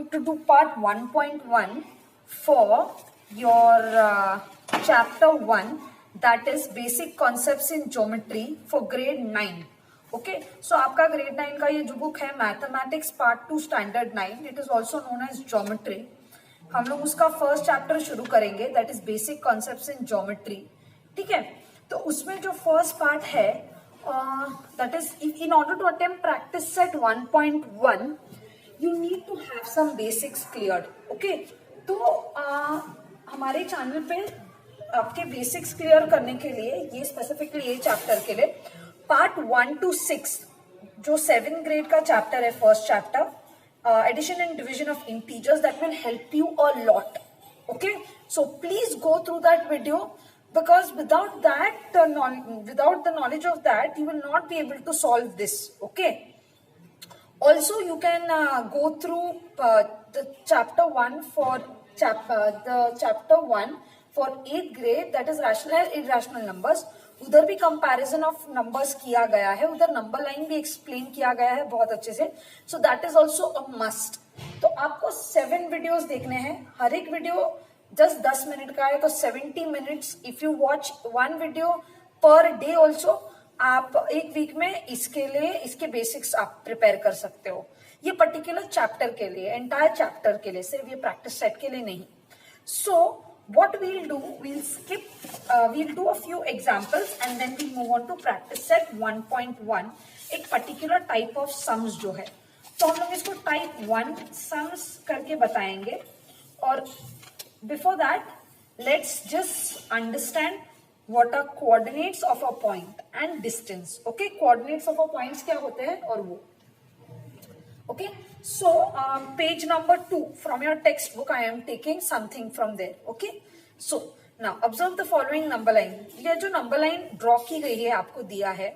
going to do part 1.1 for your chapter 1, that is basic concepts in geometry for grade 9. Okay so आपका grade 9 का ये जो book है mathematics part 2 standard 9, it is also known as geometry. हम लोग उसका first chapter शुरू करेंगे, that is basic concepts in geometry. ठीक है, तो उसमें जो फर्स्ट पार्ट है that is in order to attempt practice set 1.1 you need to have some basics cleared. Okay, तो हमारे चैनल पे आपके बेसिक्स क्लियर करने के लिए ये स्पेसिफिकली ये चैप्टर के लिए पार्ट 1 to 6 जो 7th ग्रेड का चैप्टर है, first chapter addition and division of integers, that will help you a lot. Okay, so please go through that video because without the knowledge of that you will not be able to solve this. Okay, also you can go through the chapter 1 for chapter 1 for 8th grade, that is rational and irrational numbers. उधर भी comparison of numbers किया गया है, उधर number line भी explain किया गया है बहुत अच्छे से. So that is also a must. तो आपको 7 वीडियोस देखने हैं, हर एक वीडियो जस्ट 10 मिनट का है, तो 70 minutes. If you watch 1 video per day also, आप एक वीक में इसके लिए इसके बेसिक्स आप प्रिपेयर कर सकते हो. ये पर्टिकुलर चैप्टर के लिए, एंटायर चैप्टर के लिए, सिर्फ ये प्रैक्टिस सेट के लिए नहीं. सो what we'll do, we'll do a few examples and then we'll move on to practice set 1.1. एक particular type of sums जो है, तो हम लोग इसको type 1 sums करके बताएंगे. और before that let's just understand what are coordinates of a point and distance. Okay, coordinates of a points क्या होते हैं और वो. Okay, so page number 2 from your textbook, I am taking something from there. Okay, so now observe the following number line. ये जो number line draw की गई है, आपको दिया है,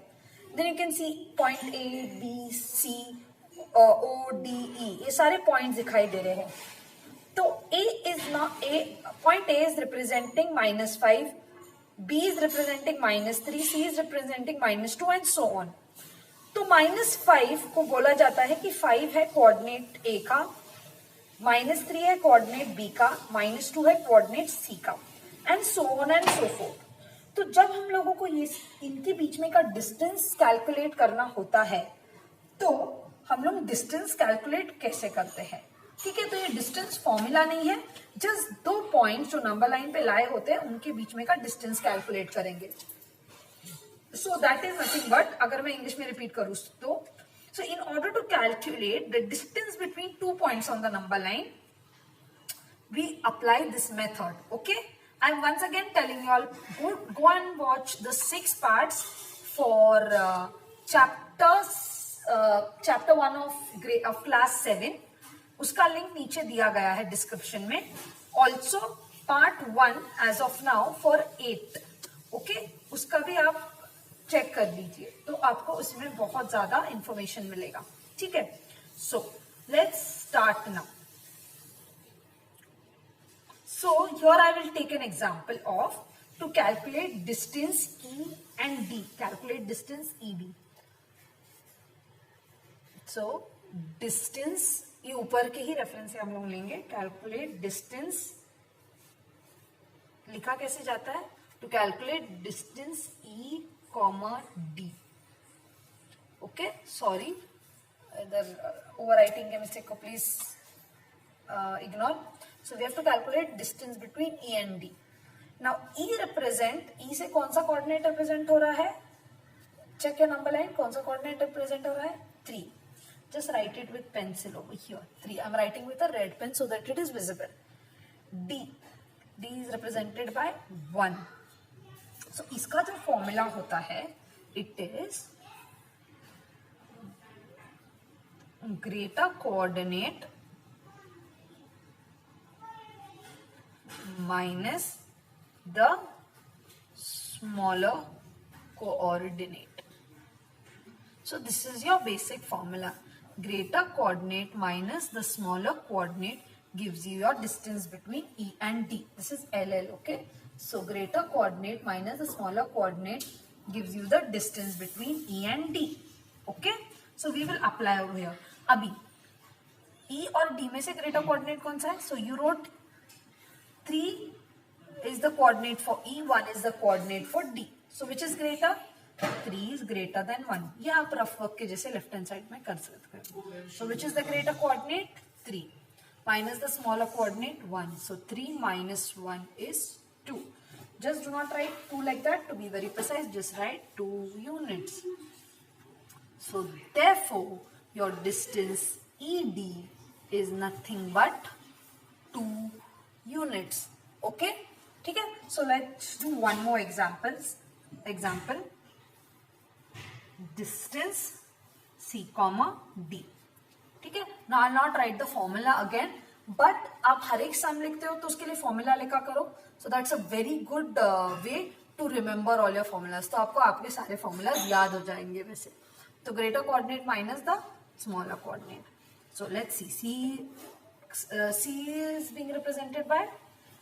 then you can see point A, B, C, O, D, E, ये सारे points दिखाई दे रहे हैं. तो A is not A, point A is representing -5, B is representing -3, C is representing -2 and so on. तो -5 को बोला जाता है कि 5 है कोऑर्डिनेट ए का, -3 है कोऑर्डिनेट बी का, -2 है कोऑर्डिनेट सी का, and so on and so fourth. तो जब हम लोगों को ये इनके बीच में का डिस्टेंस कैलकुलेट करना होता है, तो हम लोग डिस्टेंस कैलकुलेट कैसे करते हैं. ठीक है, तो ये डिस्टेंस फॉर्मूला नहीं है, जस्ट 2 पॉइंट जो नंबर लाइन पे लाए होते हैं उनके बीच में का डिस्टेंस कैलकुलेट करेंगे. So that is nothing but, अगर मैं इंग्लिश में रिपीट करूँ तो, so in order to calculate the distance between 2 points on the number line, we apply this method. Okay, I'm once again telling you all, go and watch the 6 parts for chapter 1 of class 7. उसका link नीचे दिया गया है description में. Also part 1 as of now for 8. Okay, उसका भी आप check कर लीजिए, तो आपको उसमें बहुत ज्यादा इंफॉर्मेशन मिलेगा. ठीक है, so let's start now. So here I will take an example of to calculate distance E and D. Calculate distance E D. So distance ये ऊपर के ही रेफरेंस से हम लोग लेंगे. कैलकुलेट डिस्टेंस लिखा कैसे जाता है, to calculate distance E comma D. Okay, sorry, the overwriting के mistake को please ignore. So we have to calculate distance between E and D. Now E represent, E से कौन सा coordinate represent हो रहा है, check your number line, कौन सा coordinate represent हो रहा है, 3. Just write it with pencil over here, 3. I'm writing with a red pen so that it is visible. D is represented by 1. So, इसका जो फॉर्मूला होता है, it is greater coordinate minus the smaller coordinate. So this is your basic formula. Greater coordinate minus the smaller coordinate gives you your distance between E and D. This is LL. Okay, so greater coordinate minus the smaller coordinate gives you the distance between E and D. Okay, so we will apply over here. अभी E और D में से greater coordinate कौन सा है? So you wrote 3 is the coordinate for E, 1 is the coordinate for D. So which is greater? 3 is greater than 1. ये आप rough work के जैसे लेफ्ट हैंड साइड में कर सकते हैं. So which is the greater coordinate? 3 minus the smaller coordinate 1. So 3 minus 1 is 2. Just do not write 2 like that. To be very precise, just write 2 units. So therefore your distance ED is nothing but 2 units. Okay, ठीक है. So let's do one more example. Distance C comma D. ठीक है. Now I'll not write the formula again, but आप हर एक सम लिखते हो तो उसके लिए फॉर्मूला लिखा करो. So that's a very good way to remember all your formulas. तो आपको आपके सारे formulas याद हो जाएंगे वैसे. तो greater coordinate minus the smaller coordinate. So let's see. C is being represented by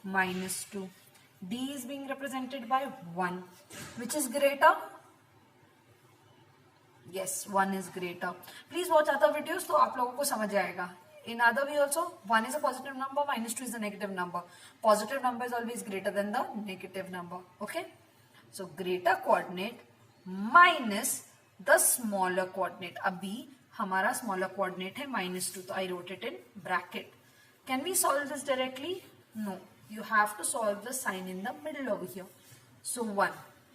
-2. D is being represented by 1. Which is greater? Yes, 1 is greater. Please watch other videos तो आप लोगों को समझ आएगा. In other way also, 1 is a positive number, -2 is a negative number. Positive number is always greater than the negative number. Okay? So greater coordinate minus the smaller coordinate. अभी हमारा smaller coordinate है -2, तो I wrote it in bracket. Can we solve this directly? No. You have to solve the sign in the middle over here. So 1.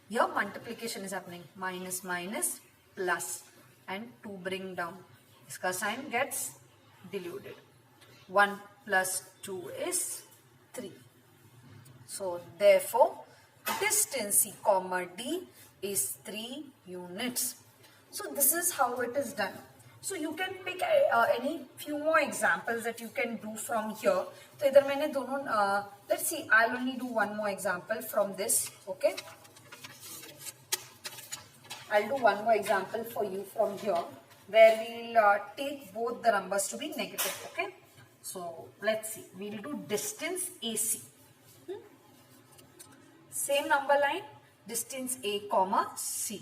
Here multiplication is happening. Minus minus plus and 2 bring down. इसका sign gets diluted. 1 plus 2 is 3. So therefore distance C comma D is 3 units. So this is how it is done. So you can pick any few more examples that you can do from here. तो इधर मैंने दोनों let's see, I'll only do one more example from this. Okay, I'll do one more example for you from here where we'll take both the numbers to be negative. Okay, so let's see, we'll do distance AC. Same number line, distance A comma C.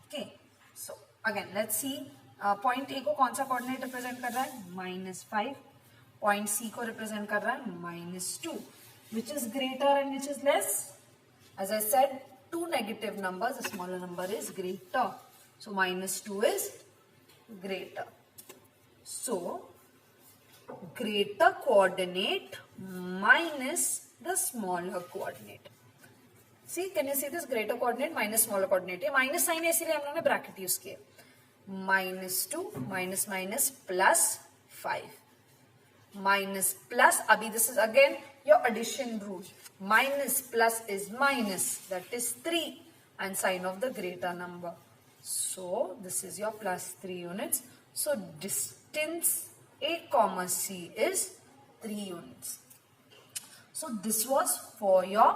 Okay, so again let's see. Point A को कौन सा coordinate represent कर रहा है? -5. Point सी को represent कर रहा है -2. Which is greater and which is less? As I said, 2 negative numbers, a smaller number is greater. So -2 is greater. So greater coordinate minus the smaller coordinate. See, can you see this? Greater coordinate minus smaller coordinate. ये minus sign है इसीलिए हम लोगों ने bracket use किया. -2 minus minus plus 5 minus plus. Abhi this is again your addition rule. Minus plus is minus, that is 3, and sign of the greater number. So this is your plus 3 units. So distance A comma C is 3 units. So this was for your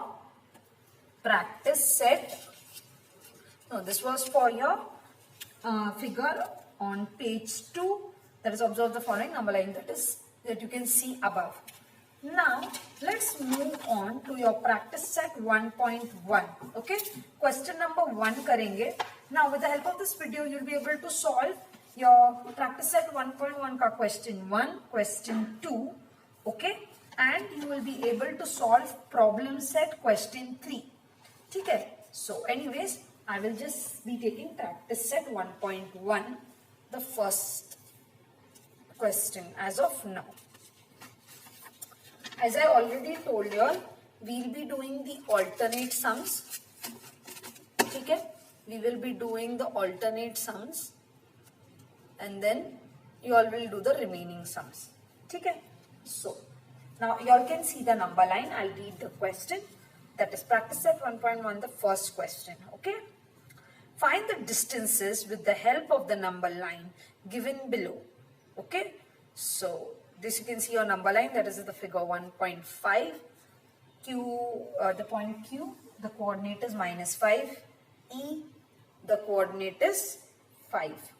practice set. No, this was for your figure on page 2, that is observe the following number line that you can see above. Now let's move on to your practice set 1.1. Okay, question number 1 करेंगे. Now with the help of this video you'll be able to solve your practice set 1.1 का question 1, question 2. Okay, and you will be able to solve problem set question 3. ठीक है. So anyways, I will just be taking practice set 1.1, the first question as of now. As I already told you all, we'll be doing the alternate sums. Okay, we will be doing the alternate sums and then you all will do the remaining sums. Okay, so now you all can see the number line. I'll read the question. That is practice set 1.1, the first question. Okay, find the distances with the help of the number line given below. Okay, so this you can see your number line, that is the figure 1.5. Q, the point Q, the coordinate is -5. E, the coordinate is 5.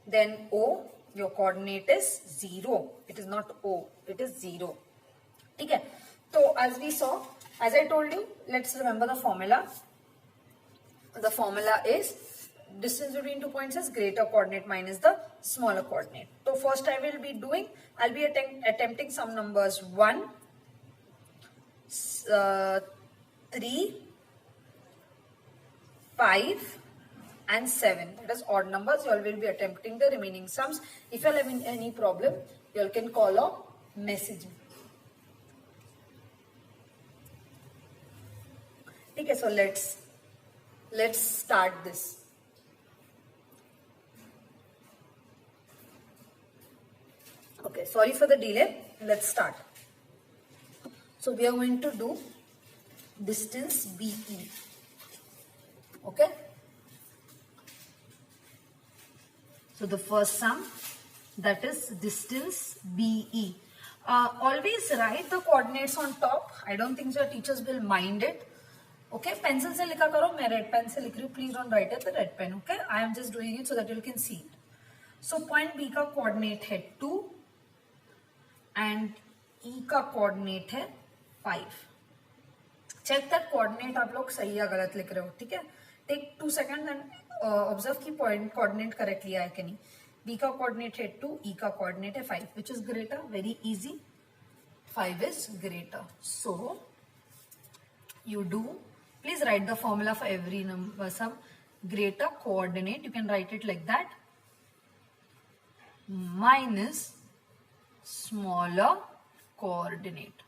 Then O, your coordinate is 0. It is not O, it is 0. ठीक है. So as we saw, as I told you, let's remember the formula. The formula is distance between 2 points is greater coordinate minus the smaller coordinate. So first I'll be attempting some numbers 1, 3, 5 and 7. That is odd numbers. You all will be attempting the remaining sums. If you are having any problem, you all can call or message me. Okay, so let's start this. Okay, sorry for the delay. Let's start. So we are going to do distance BE. Okay. So the first sum, that is distance BE. Always write the coordinates on top. I don't think your teachers will mind it. Okay, pencil से लिखा करो. मैं red pen से लिख रही हूँ. Please don't write it with red pen. Okay, I am just doing it so that you can see it. So point B का coordinate है 2 and E का coordinate है 5. Check that coordinate आप लोग सही या गलत लिख रहे हो. ठीक है. Take 2 seconds and observe की point coordinate correctly आया कि नहीं. B का coordinate है 2, E का coordinate है 5. Which is greater? Very easy. 5 is greater. So you do. Please write the formula for every number sum. Greater coordinate, you can write it like that, minus smaller coordinate.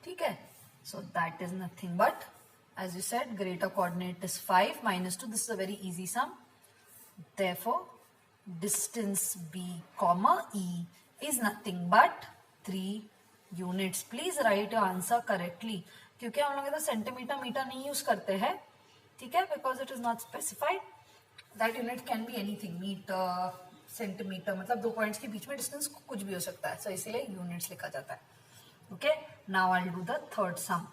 Okay, so that is nothing but, as you said, greater coordinate is 5 minus 2. This is a very easy sum. Therefore, distance B comma E is nothing but 3 units. Please write your answer correctly. क्योंकि हम लोग इधर centimetre metre नहीं use करते हैं. ठीक है, because it is not specified. That unit can be anything, metre, centimetre, मतलब 2 पॉइंट्स के बीच में डिस्टेंस कुछ भी हो सकता है. So इसीलिए यूनिट्स लिखा जाता है. Okay, now I'll do the third sum.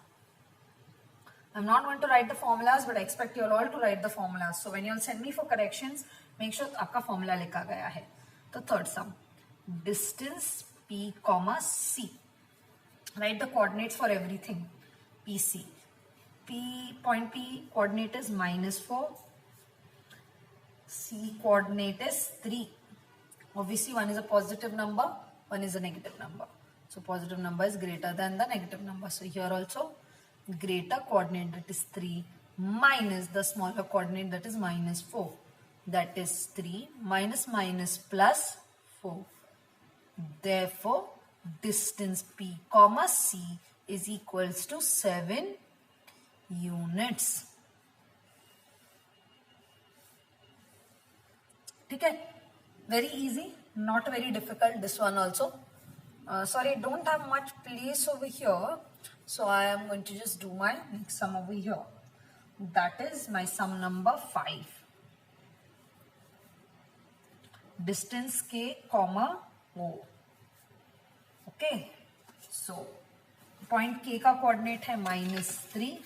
I'm not going to write the formulas, but I expect you all to write the formulas. So when you all send me for corrections, make sure आपका formula लिखा गया है. तो third sum, distance P comma C. Write the coordinates for everything. PC. Point P coordinate is -4. C coordinate is 3. Obviously, one is a positive number, one is a negative number. So positive number is greater than the negative number. So here also greater coordinate, that is 3, minus the smaller coordinate, that is -4. That is 3 minus minus plus 4. Therefore, distance P comma C is equals to 7 units. Okay, very easy, not very difficult. This one also. Sorry, I don't have much place over here, so I am going to just do my next sum over here. That is my sum number 5. Distance K comma O. Okay, so point K का coordinate है -3,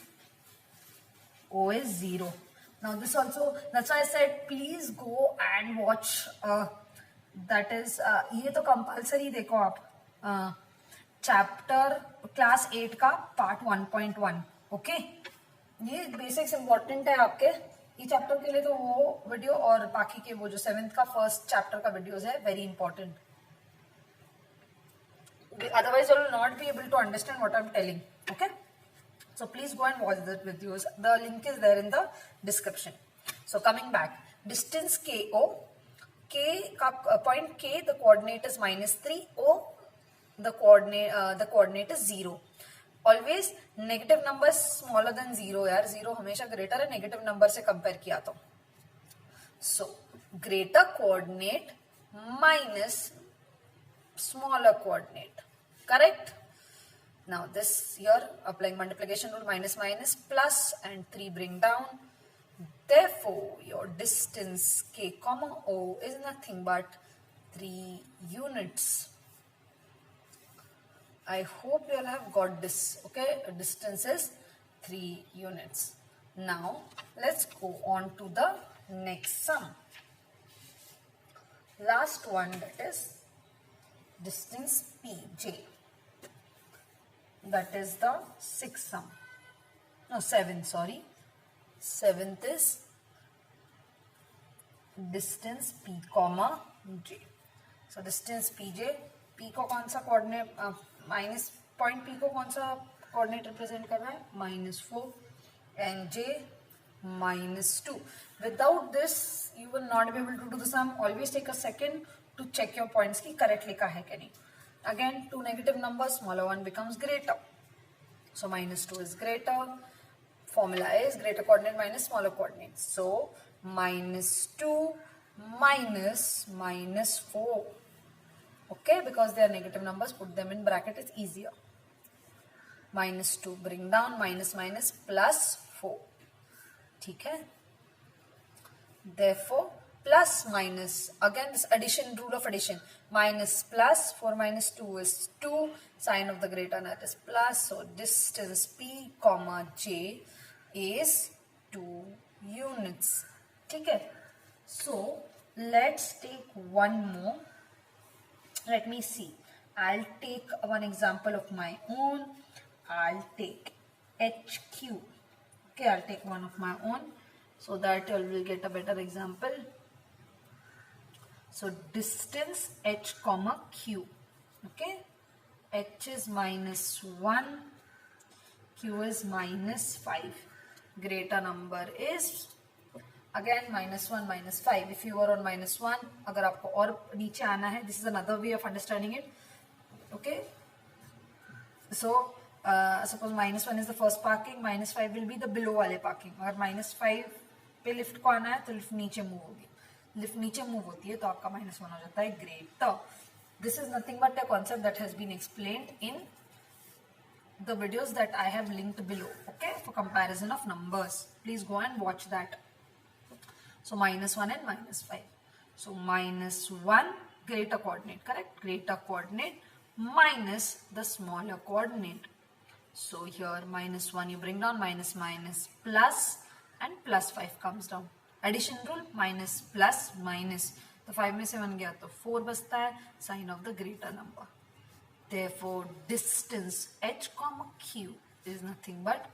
O is 0. Now this also, that's why I said please go and watch. That is ये तो compulsory देखो आप chapter class 8 का part 1.1. Okay, ये basics important है आपके. ये चैप्टर के लिए तो वो वीडियो और बाकी के वो जो 7th का फर्स्ट चैप्टर का वीडियोस है, very important. Otherwise, you will not be able to understand what I am telling. Okay, so please go and watch that videos. The link is there in the description. So coming back, distance KO, point K, the coordinate is -3. O, the coordinate is 0. Always negative number smaller than 0 यार. 0 हमेशा greater है negative number से compare किया तो. So greater coordinate minus smaller coordinate. Correct? Now this here, applying multiplication rule, minus minus plus and 3 bring down. Therefore, your distance K comma O is nothing but 3 units. I hope you all have got this. Okay, distance is 3 units. Now let's go on to the next sum. Last one, that is distance PJ. That is the 6th sum. No, 7, sorry. 7th is distance p comma j. So distance pj, p को कौन सा coordinate minus point p को कौन सा coordinate represent कर रहा है -4 and j -2. Without this you will not be able to do the sum. Always take a second to check your points की correct लिखा है कि नहीं. Again, two negative numbers, smaller one becomes greater. So -2 is greater. Formula is greater coordinate minus smaller coordinate. So -2 minus -4. Okay, because they are negative numbers, put them in bracket, it's easier. -2 bring down, minus minus plus 4. ठीक है. Therefore plus minus, again this addition, rule of addition, minus plus 4 minus 2 is 2, sign of the greater that is plus. So distance p comma j is 2 units. ठीक है. So let's take one more. Let me see. I'll take one example of my own. I'll take HQ. Okay, I'll take one of my own so that you will get a better example. So distance h comma q. Okay, h is -1, q is -5. Greater number is again -1 -5. If you are on -1, अगर आपको और नीचे आना है, this is another way of understanding it. Okay, so suppose -1 is the first parking, -5 will be the below वाले parking. अगर -5 पे lift को आना है तो लिफ्ट नीचे मूव होगी. लिफ्ट नीचे मूव होती है तो आपका -1 हो जाता है greater. This is nothing but a concept that has been explained in the videos that I have linked below, okay, for comparison of numbers. Please go and watch that. So -1 and -5. So -1 greater coordinate, correct? Greater coordinate minus the smaller coordinate. So here -1 you bring down, minus minus plus, and +5 comes down. Addition rule, minus plus minus. तो 5 में से 1 गया तो 4 बचता है, sign of the greater number. Therefore distance h comma q is nothing but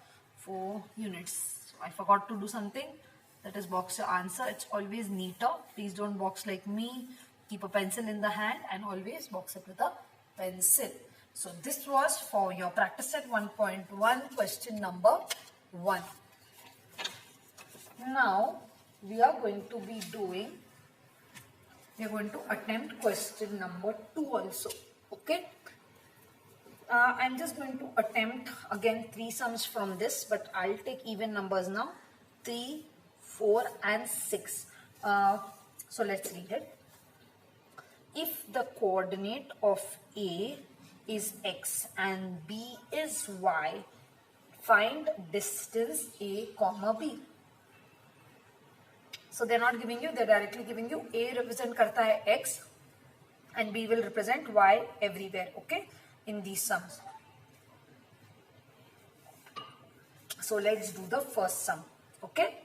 4 units. So I forgot to do something, that is box your answer. It's always neater. Please don't box like me. Keep a pencil in the hand and always box it with a pencil. So this was for your practice set 1.1 question number 1. Now we are going to attempt question number 2 also. Okay, I'm just going to attempt again 3 sums from this, but I'll take even numbers now, 3, 4 and 6. So let's read it. If the coordinate of A is x and B is y, find distance A comma B. So they're not giving you, they're directly giving you A represent karta hai x and B will represent y everywhere, okay, in these sums. So let's do the first sum, okay.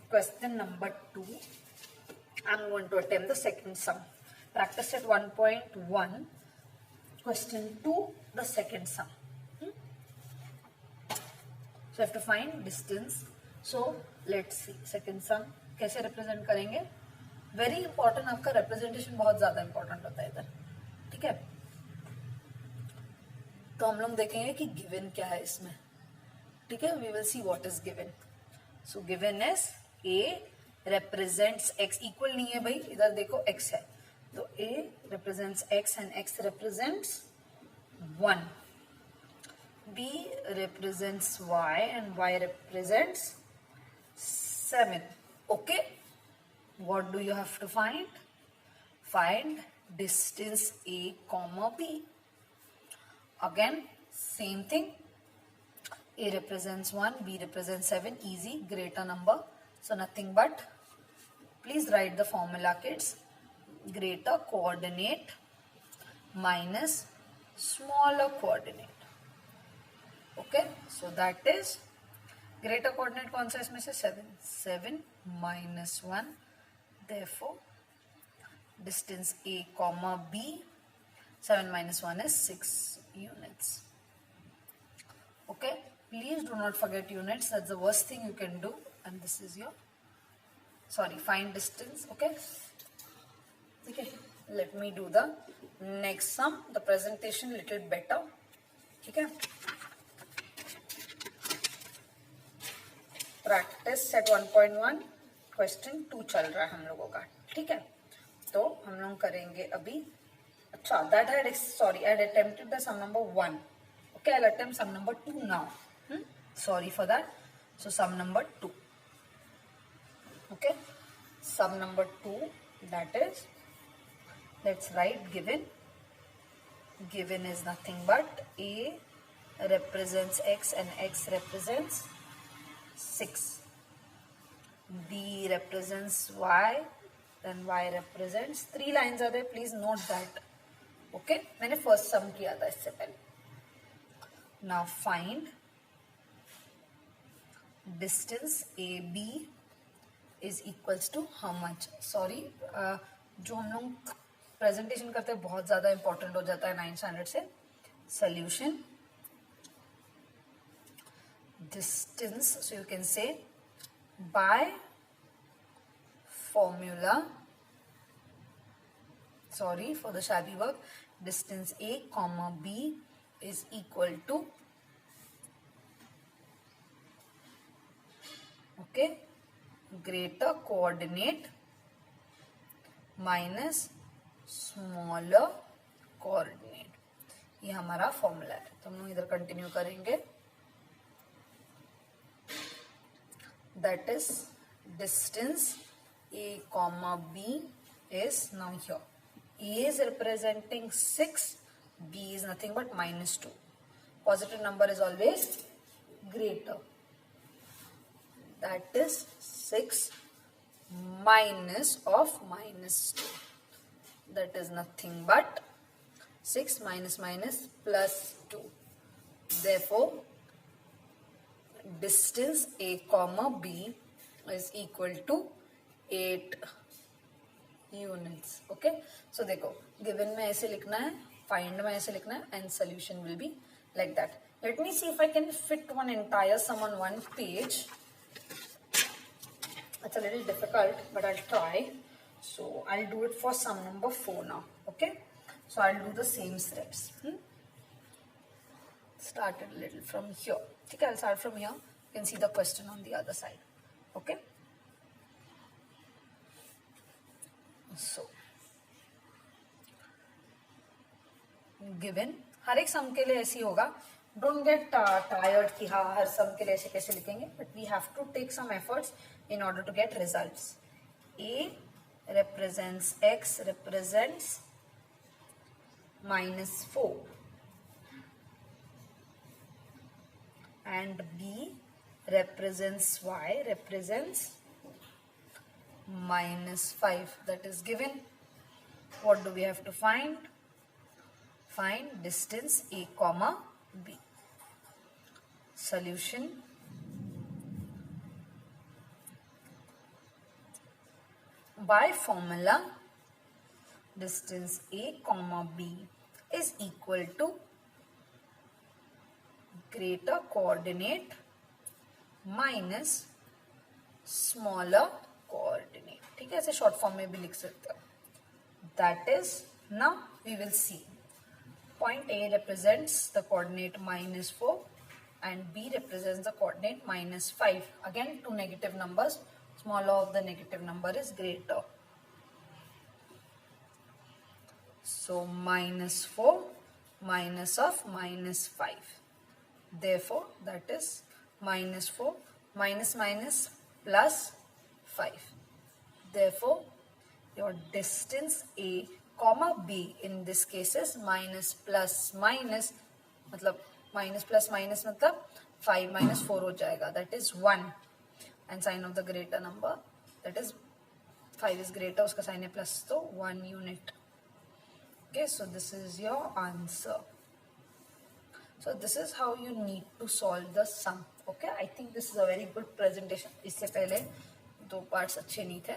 Question number 2. I'm going to attempt the second sum. Practice set 1.1. Question 2, the second sum. So I have to find distance. So let's see second sum कैसे represent करेंगे. Very important, आपका representation बहुत ज़्यादा important होता है इधर, ठीक है. तो हम लोग देखेंगे कि given क्या है इसमें, ठीक है. We will see what is given. So given is A represents x, equal नहीं है भाई, इधर देखो x है, तो A represents x and x represents 1. B represents y and y represents 7. Okay, what do you have to find? Find distance A comma B. Again same thing, A represents 1, B represents 7, easy, greater number. So nothing but, please write the formula kids, greater coordinate minus smaller coordinate. Okay, so that is greater coordinate कौन सा इसमें से 7 minus 1. Therefore distance A comma B, 7 minus 1 is 6 units. Okay, Please do not forget units. That's the worst thing you can do. And this is your, find distance. Okay. Let me do the next sum, the presentation little better. Okay. Practice set 1.1 question 2 चल रहा है हम लोगों का. ठीक है, तो हम लोग करेंगे अभी. अच्छा, that had sorry, I had attempted the sum number 1. Okay, I will attempt sum number 2 now. Sorry for that. So sum number 2. Okay, sum number 2, that is, let's write given. Given is nothing but a represents x and x represents 6. B represents y, then y represents 3 lines are there. Please note that. Okay, मैंने first sum किया था इससे पहले. Now find distance AB is equals to how much? Sorry, जो हम लोग presentation करते हैं बहुत ज़्यादा इंपॉर्टेंट हो जाता है 9th स्टैंडर्ड से. Solution distance, so you can say by formula, sorry for the shabby work, distance A comma B is equal to, okay, greater coordinate minus smaller coordinate. ये हमारा फॉर्मूला है. तो हम लोग इधर कंटिन्यू करेंगे. That is distance A comma B is now here. A is representing 6, B is nothing but -2. Positive number is always greater. That is 6 minus of -2. That is nothing but 6 minus plus 2. Therefore, distance A comma B is equal to 8 units. Okay, so देखो, given में ऐसे लिखना है, find में ऐसे लिखना है, and solution will be like that. Let me see if I can fit one entire sum on one page. It's a little difficult, but I'll try. So I'll do it for sum number 4 now. Okay, so I'll do the same steps. Started a little from here. Okay, I'll start from here. You can see the question on the other side. Okay, so given, हर एक सम के लिए ऐसी होगा. Don't get tired कि हाँ हर सम के लिए ऐसे कैसे लिखेंगे, but we have to take some efforts in order to get results. A represents x represents -4 and B represents y represents -5. That is given. What do we have to find? Find distance A comma B. Solution by formula, distance A comma B is equal to greater coordinate minus smaller coordinate. ठीक है, ऐसे short form में भी लिख सकते हो. That is, now we will see. Point A represents the coordinate -4 and B represents the coordinate -5. Again, two negative numbers. Smaller of the negative number is greater. So -4 minus of -5. Therefore, that is -4 minus plus 5. Therefore, your distance A comma B in this case is minus plus minus, मतलब minus plus minus मतलब 5 minus 4 हो जाएगा. That is 1. And sign of the greater number, that is 5 is greater, उसका sign है plus, तो 1 unit. Okay, so this is your answer. So this is how you need to solve the sum. Okay, I think this is a very good presentation. इससे पहले 2 parts अच्छे नहीं थे.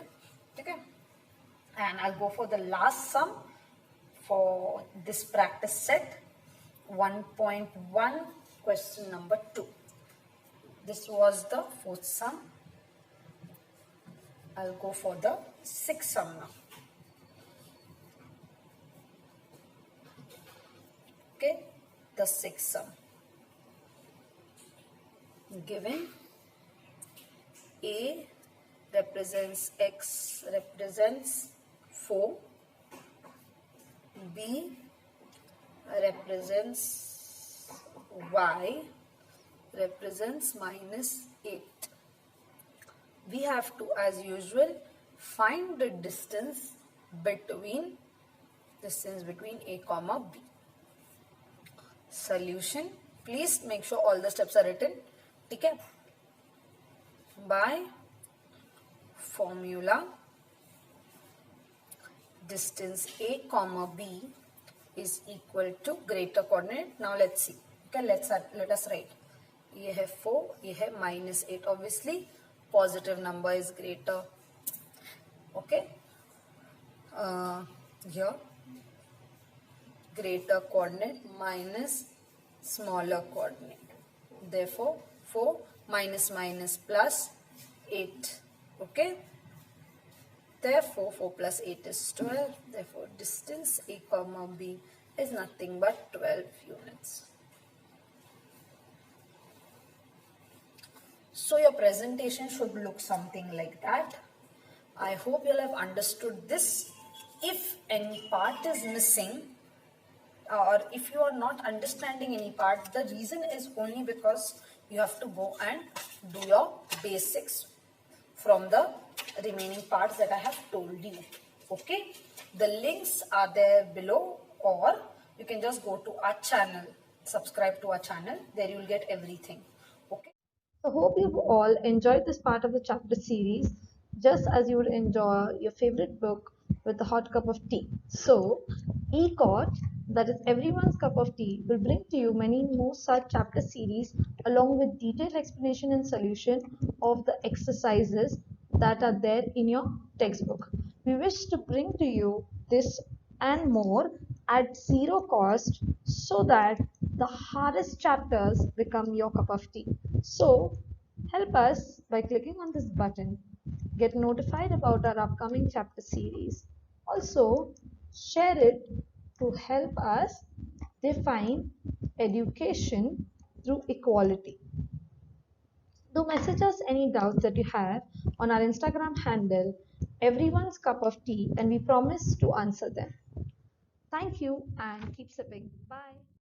ठीक है, and I'll go for the last sum for this practice set 1.1 question number 2. This was the fourth sum. I'll go for the sixth sum now. Okay, the sixth sum. Given A represents X represents 4, B represents Y represents -8. We have to, as usual, find the distance between A comma B. Solution. Please make sure all the steps are written. Okay? By formula, distance A comma B is equal to greater coordinate. Now let's see. Okay, let us write. ये है 4, ये है -8. Obviously, positive number is greater. Okay. Here, greater coordinate minus smaller coordinate. Therefore, 4 minus minus plus 8. Okay. Therefore, 4 plus 8 is 12. Therefore, distance A comma B is nothing but 12 units. So your presentation should look something like that. I hope you'll have understood this. If any part is missing, or if you are not understanding any part, the reason is only because you have to go and do your basics from the remaining parts that I have told you. Okay, the links are there below, or you can just go to our channel, subscribe to our channel. There you will get everything. Okay. I hope you've all enjoyed this part of the chapter series just as you would enjoy your favorite book with a hot cup of tea. So, ECOT, that is everyone's cup of tea, will bring to you many more such chapter series along with detailed explanation and solution of the exercises that are there in your textbook. We wish to bring to you this and more at zero cost so that the hardest chapters become your cup of tea. So, help us by clicking on this button. Get notified about our upcoming chapter series. Also, share it to help us define education through equality. Do message us any doubts that you have on our Instagram handle, everyone's cup of tea, and we promise to answer them. Thank you and keep sipping. Bye.